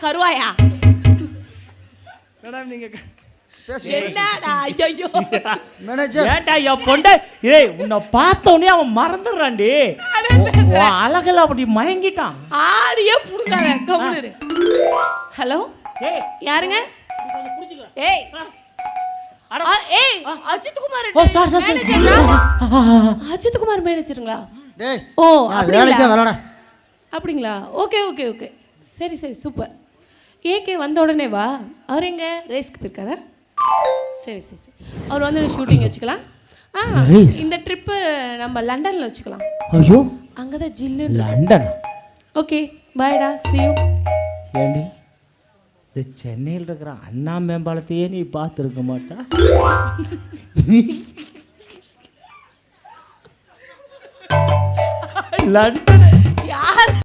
கருவாயா? Madam நீங்க என்னடா ஐயோ மேனேஜர் ஏட்டா என் பொண்டை ஏய் உன்னை பார்த்த உடனே அவன் மறந்துடுறான்டி. அழகெல்லாம் அப்படி மயங்கிட்டான். ஆடியே புடுங்காத கவுனரு. ஹலோ ஏய் யாருங்க? ஏய் ஏய் அஜித் குமார் ஓ சார் சார் மேனேஜரா? அஜித் குமார் மேனேஜருங்களா? டேய் ஓ வேலைக்கு வரடா. அப்படிங்களா? ஓகே ஓகே ஓகே சரி சரி சூப்பர். ஏகே வந்த உடனே வா. அவர் எங்க ரேஸ்க்கு போயிருக்காரா? சரி சரி சரி அவர் வந்து ஷூட்டிங் வச்சுக்கலாம். இந்த ட்ரிப்பு நம்ம லண்டனில் வச்சுக்கலாம். ஐயோ அங்கே தான் ஜில்லு. லண்டன். ஓகே பாய்டா see you. ஏண்டி இந்த சென்னையில் இருக்கிற அண்ணா மேம்பாலத்தையே நீ பார்த்துருக்க மாட்டா? லண்டன்